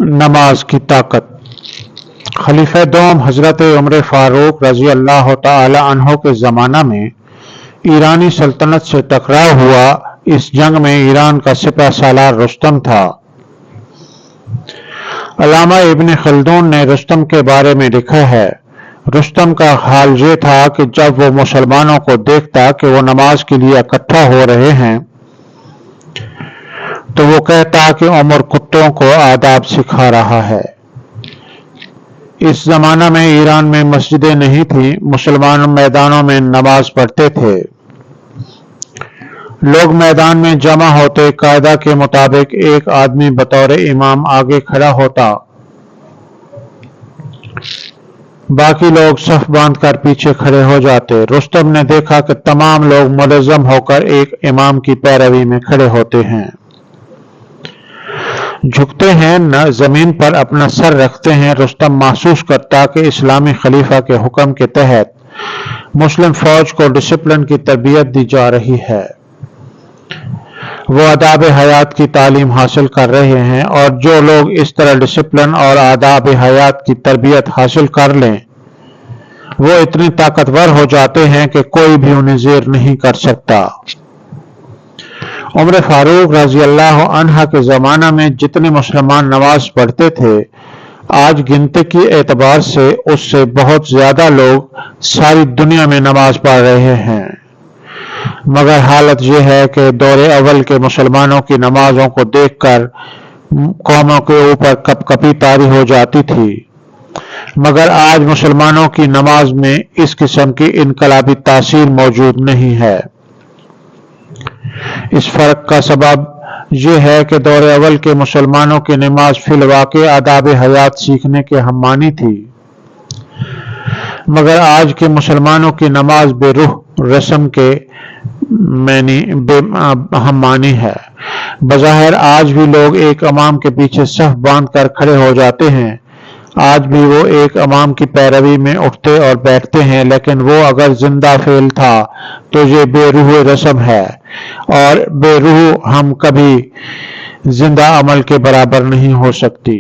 نماز کی طاقت۔ خلیفہ دوم حضرت عمر فاروق رضی اللہ تعالی عنہ کے زمانہ میں ایرانی سلطنت سے ٹکراؤ ہوا۔ اس جنگ میں ایران کا سپہ سالار رستم تھا۔ علامہ ابن خلدون نے رستم کے بارے میں لکھا ہے، رستم کا حال یہ تھا کہ جب وہ مسلمانوں کو دیکھتا کہ وہ نماز کے لیے اکٹھا ہو رہے ہیں تو وہ کہتا کہ عمر کتوں کو آداب سکھا رہا ہے۔ اس زمانہ میں ایران میں مسجدیں نہیں تھیں، مسلمان میدانوں میں نماز پڑھتے تھے۔ لوگ میدان میں جمع ہوتے، قاعدہ کے مطابق ایک آدمی بطور امام آگے کھڑا ہوتا، باقی لوگ صف باندھ کر پیچھے کھڑے ہو جاتے۔ رستم نے دیکھا کہ تمام لوگ منظم ہو کر ایک امام کی پیروی میں کھڑے ہوتے ہیں، جھکتے ہیں، زمین پر اپنا سر رکھتے ہیں۔ رستم محسوس کرتا کہ اسلامی خلیفہ کے حکم کے تحت مسلم فوج کو ڈسپلن کی تربیت دی جا رہی ہے، وہ آداب حیات کی تعلیم حاصل کر رہے ہیں، اور جو لوگ اس طرح ڈسپلن اور آداب حیات کی تربیت حاصل کر لیں وہ اتنے طاقتور ہو جاتے ہیں کہ کوئی بھی انہیں زیر نہیں کر سکتا۔ عمر فاروق رضی اللہ عنہ کے زمانہ میں جتنے مسلمان نماز پڑھتے تھے، آج گنتی کے اعتبار سے اس سے بہت زیادہ لوگ ساری دنیا میں نماز پڑھ رہے ہیں، مگر حالت یہ ہے کہ دور اول کے مسلمانوں کی نمازوں کو دیکھ کر قوموں کے اوپر کپ کپی طاری ہو جاتی تھی، مگر آج مسلمانوں کی نماز میں اس قسم کی انقلابی تاثیر موجود نہیں ہے۔ اس فرق کا سبب یہ ہے کہ دور اول کے مسلمانوں کی نماز فی الواقع آداب حیات سیکھنے کے ہم معنی تھی، مگر آج کے مسلمانوں کی نماز بے روح رسم کے ہم معنی ہے۔ بظاہر آج بھی لوگ ایک امام کے پیچھے صف باندھ کر کھڑے ہو جاتے ہیں، آج بھی وہ ایک امام کی پیروی میں اٹھتے اور بیٹھتے ہیں، لیکن وہ اگر زندہ فعل تھا تو یہ بے روح رسم ہے، اور بے روح ہم کبھی زندہ عمل کے برابر نہیں ہو سکتی۔